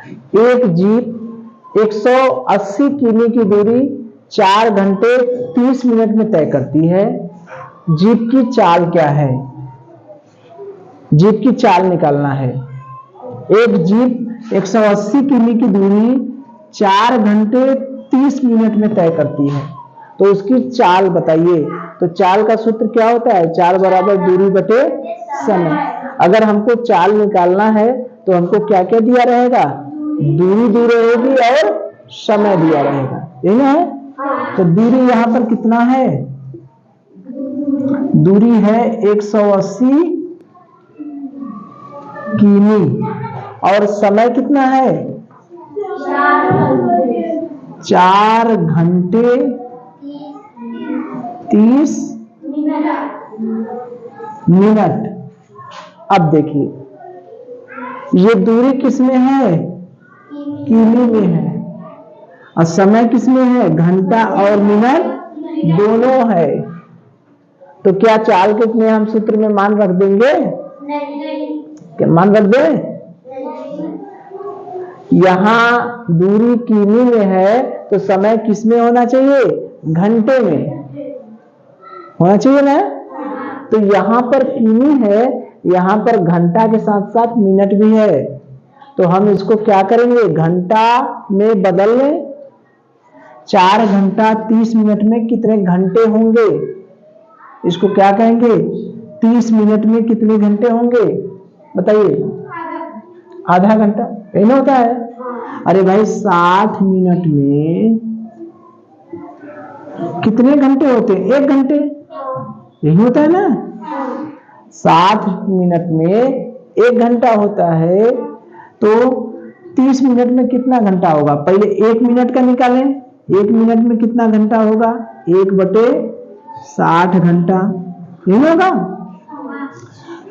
एक जीप 180 किमी की दूरी 4 घंटे 30 मिनट में तय करती है। जीप की चाल क्या है? जीप की चाल निकालना है। एक जीप 180 किमी की दूरी 4 घंटे 30 मिनट में तय करती है, तो उसकी चाल बताइए। तो चाल का सूत्र क्या होता है? चाल बराबर दूरी बटे समय। अगर हमको चाल निकालना है तो हमको क्या क्या दिया रहेगा? दूरी दी रहेगी और समय दिया रहेगा, यही ना है। तो दूरी यहां पर कितना है? दूरी है 180 किमी और समय कितना है? 4 घंटे 30 मिनट। अब देखिए, ये दूरी किसमें है? किमी में है। और समय किसमें है? घंटा और मिनट दोनों है। तो क्या चाल कितने हम सूत्र में मान रख देंगे? क्या मान रख दे? यहां दूरी किमी में है तो समय किसमें होना चाहिए? घंटे में होना चाहिए ना। तो यहां पर किमी है, यहां पर घंटा के साथ साथ मिनट भी है, तो हम इसको क्या करेंगे? घंटा में बदल लें। 4 घंटा 30 मिनट में कितने घंटे होंगे? इसको क्या कहेंगे? 30 मिनट में कितने घंटे होंगे बताइए? आधा घंटा, यही ना होता है। अरे भाई 60 मिनट में कितने घंटे होते हैं? 1 घंटे, यही होता है ना। 60 मिनट में 1 घंटा होता है, तो 30 मिनट में कितना घंटा होगा? पहले 1 मिनट का निकालें। 1 मिनट में कितना घंटा होगा? 1/60 घंटा, यही होगा।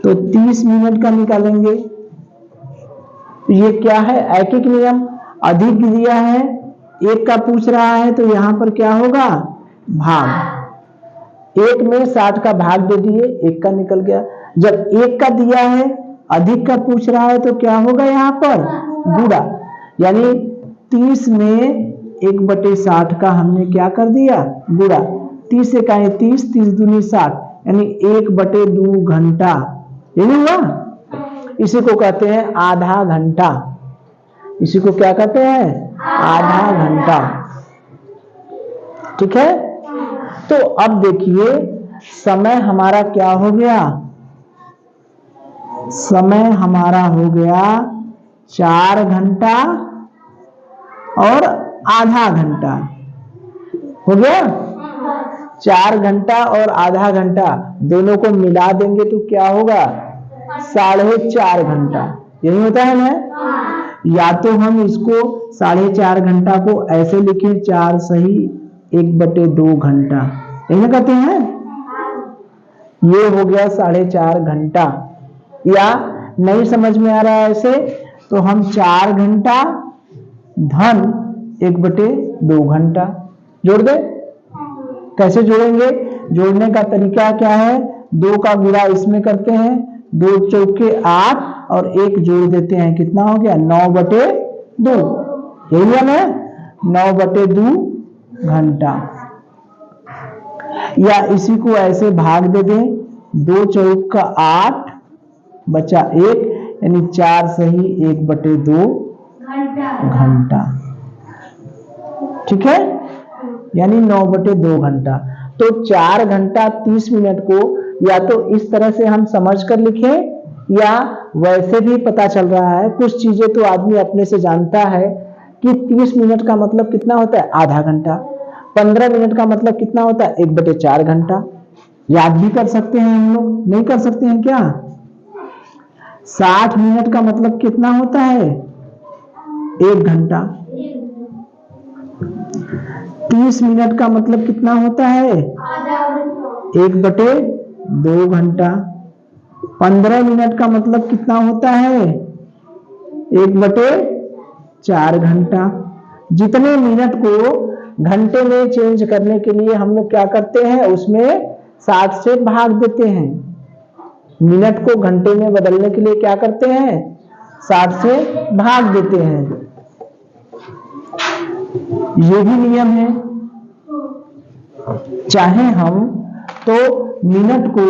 तो 30 मिनट का निकालेंगे। ये क्या है? ऐकिक नियम। अधिक दिया है, 1 का पूछ रहा है, तो यहां पर क्या होगा? भाग। 1 में 60 का भाग दे दिए, 1 का निकल गया। जब 1 का दिया है, अधिक का पूछ रहा है, तो क्या होगा यहां पर? गुणा। यानी 30 में 1/60 का हमने क्या कर दिया? गुणा। 30 से कहें 30, 30 दूनी 60, यानी 1/2 घंटा, यही हुआ। इसी को कहते हैं आधा घंटा। इसी को क्या कहते हैं? आधा घंटा। ठीक है। तो अब देखिए, समय हमारा क्या हो गया? समय हमारा हो गया 4 घंटा और आधा घंटा। हो गया 4 घंटा और आधा घंटा, दोनों को मिला देंगे तो क्या होगा? 4.5 घंटा, यही होता है ना। या तो हम इसको 4.5 घंटा को ऐसे लिखें, 4 सही 1/2 घंटा, यही ना कहते हैं। ये हो गया 4.5 घंटा। या नहीं समझ में आ रहा है ऐसे, तो हम 4 घंटा धन 1/2 घंटा जोड़ दे। कैसे जोड़ेंगे? जोड़ने का तरीका क्या है? 2 का गुणा इसमें करते हैं, 2 चौके 8 और 1 जोड़ देते हैं, कितना हो गया? 9/2। यही नियम है, 9/2 घंटा। या इसी को ऐसे भाग दे दें, 2 चौक का 8 बचा 1, यानी 4 सही 1/2 घंटा। ठीक है, यानी 9/2 घंटा। तो 4 घंटा 30 मिनट को या तो इस तरह से हम समझ कर लिखें, या वैसे भी पता चल रहा है। कुछ चीजें तो आदमी अपने से जानता है कि 30 मिनट का मतलब कितना होता है? आधा घंटा। 15 मिनट का मतलब कितना होता है? 1/4 घंटा। याद भी कर सकते हैं हम लोग, नहीं कर सकते हैं क्या? 60 मिनट का मतलब कितना होता है? 1 घंटा। 30 मिनट का मतलब कितना होता है? 1/2 घंटा। 15 मिनट का मतलब कितना होता है? 1/4 घंटा। जितने मिनट को घंटे में चेंज करने के लिए हम लोग क्या करते हैं? उसमें 60 से भाग देते हैं। मिनट को घंटे में बदलने के लिए क्या करते हैं? 60 से भाग देते हैं। ये भी नियम है। चाहे हम तो मिनट को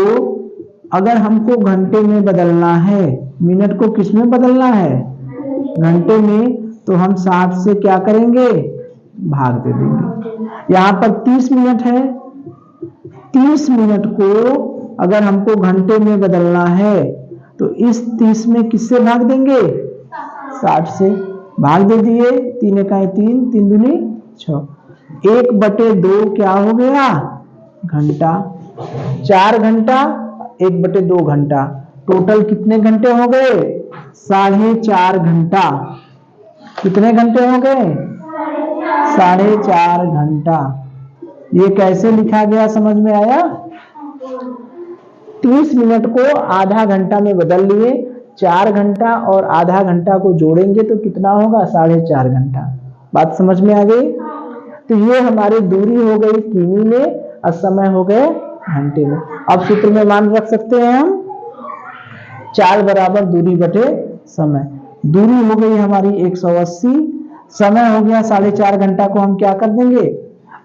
अगर हमको घंटे में बदलना है, मिनट को किस में बदलना है? घंटे में, तो हम 60 से क्या करेंगे? भाग दे देंगे। यहाँ पर 30 मिनट है, 30 मिनट को अगर हमको घंटे में बदलना है तो इस 30 में किससे भाग देंगे? 60 से। भाग दे दिए, 3 एकाई 3, 3 दूनी 6, 1/2 क्या हो गया? घंटा। 4 घंटा 1/2 घंटा, टोटल कितने घंटे हो गए? 4.5 घंटा। कितने घंटे हो गए? 4.5 घंटा। ये कैसे लिखा गया समझ में आया? 30 मिनट को आधा घंटा में बदल लिए, 4 घंटा और आधा घंटा को जोड़ेंगे तो कितना होगा? 4.5 घंटा। बात समझ में आ गई? तो ये हमारी दूरी हो गई किमी में और समय हो गए घंटे में। अब सूत्र में मान रख सकते हैं हम, चाल बराबर दूरी बटे समय। दूरी हो गई हमारी 180, समय हो गया 4.5 घंटा को हम क्या कर देंगे?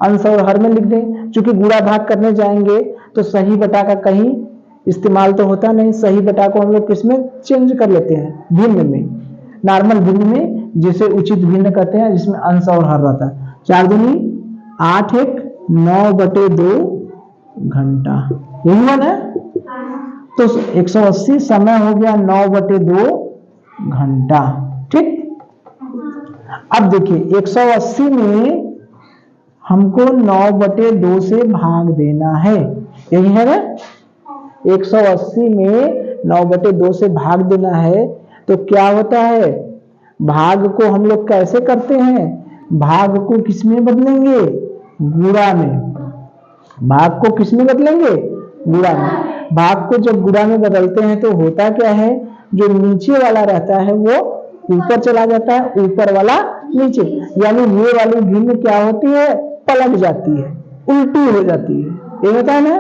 अंश और हर में लिख दें। चूंकि गुणा भाग करने जाएंगे तो सही बटा का कहीं इस्तेमाल तो होता नहीं, सही बटा को हम लोग किसमें चेंज कर लेते हैं? भिन्न में, नॉर्मल भिन्न में, जिसे उचित भिन्न कहते हैं, जिसमें अंश और हर रहता है। 4 दूनी 8, 1 9/2 घंटा। यही हुआ ना? तो 180 समय हो गया 9/2 घंटा। ठीक। अब देखिए 180 में हमको 9/2 से भाग देना है, यही है ना? 180 में 9/2 से भाग देना है तो क्या होता है? भाग को हम लोग कैसे करते हैं? भाग को किस में बदलेंगे? गुणा में। भाग को किस में बदलेंगे? गुणा में। भाग को जब गुणा में बदलते हैं तो होता क्या है? जो नीचे वाला रहता है वो ऊपर चला जाता है, ऊपर वाला नीचे, यानी ये वाली भिन्न क्या होती है? पलट जाती है, उल्टी हो जाती है। ये होता है ना?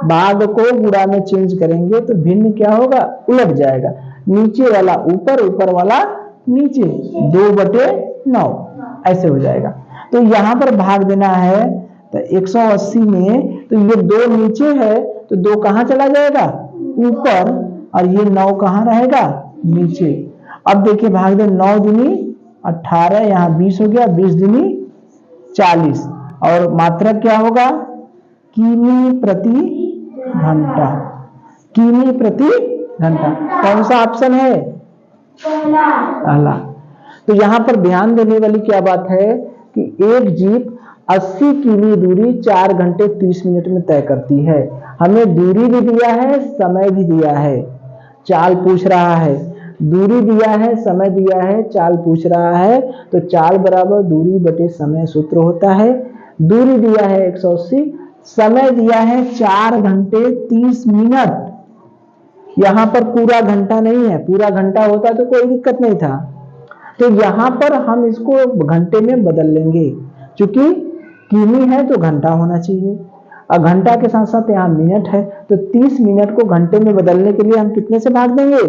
भाग को गुणा में चेंज करेंगे तो भिन्न क्या होगा? उलट जाएगा। नीचे वाला ऊपर, ऊपर वाला नीचे, 2/9 ऐसे हो जाएगा। तो यहां पर भाग देना है तो 180 में, तो ये 2 नीचे है तो 2 कहां चला जाएगा? ऊपर, और ये 9 कहां रहेगा? नीचे। अब देखिए भाग दे, 9 दूनी 18, यहाँ 20 हो गया, 20 दूनी 40, और मात्रा क्या होगा? किमी प्रति घंटा। किमी प्रति घंटा। कौन सा ऑप्शन है? पहला। तो यहां पर ध्यान देने वाली क्या बात है कि एक जीप 80 किमी दूरी 4 घंटे 30 मिनट में तय करती है। हमें दूरी भी दिया है, समय भी दिया है, चाल पूछ रहा है। दूरी दिया है, समय दिया है, चाल पूछ रहा है, तो चाल बराबर दूरी बटे समय सूत्र होता है। दूरी दिया है 180, समय दिया है 4 घंटे 30 मिनट। यहां पर पूरा घंटा नहीं है, पूरा घंटा होता तो कोई दिक्कत नहीं था। तो यहां पर हम इसको घंटे में बदल लेंगे, क्योंकि किमी है तो घंटा होना चाहिए, और घंटा के साथ साथ यहाँ मिनट है, तो 30 मिनट को घंटे में बदलने के लिए हम कितने से भाग देंगे?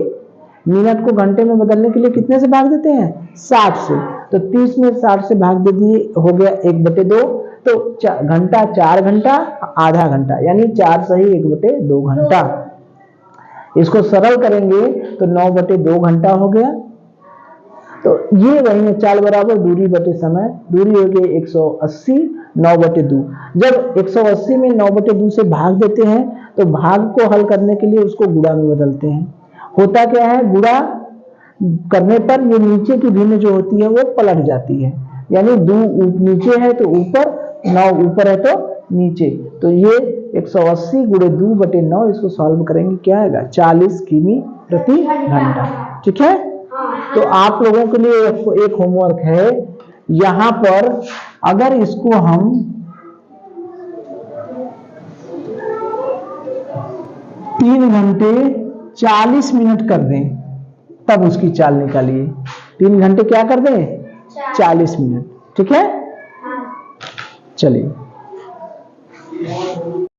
मिनट को घंटे में बदलने के लिए कितने से भाग देते हैं? 60 से। तो 30 में 60 से भाग दे दिए, हो गया 1/2। तो घंटा 4 घंटा आधा घंटा, यानी 4 सही 1/2 घंटा। इसको सरल करेंगे तो 9/2 घंटा हो गया। तो ये वही है, चाल बराबर दूरी बटे समय। दूरी हो गई 180, 9/2। जब 180 में 9/2 से भाग देते हैं तो भाग को हल करने के लिए उसको गुणा में बदलते हैं। होता क्या है? गुणा करने पर ये नीचे की भिन्न जो होती है वो पलट जाती है, यानी 2 नीचे है तो ऊपर, 9 ऊपर है तो नीचे। तो ये 180 × 2/9, इसको सॉल्व करेंगे, क्या आएगा? 40 किमी प्रति घंटा। ठीक है? तो आप लोगों के लिए एक होमवर्क है, यहां पर अगर इसको हम 3 घंटे 40 मिनट कर दें तब उसकी चाल निकालिए। 3 घंटे क्या कर दें? 40 मिनट। ठीक है? चलिए।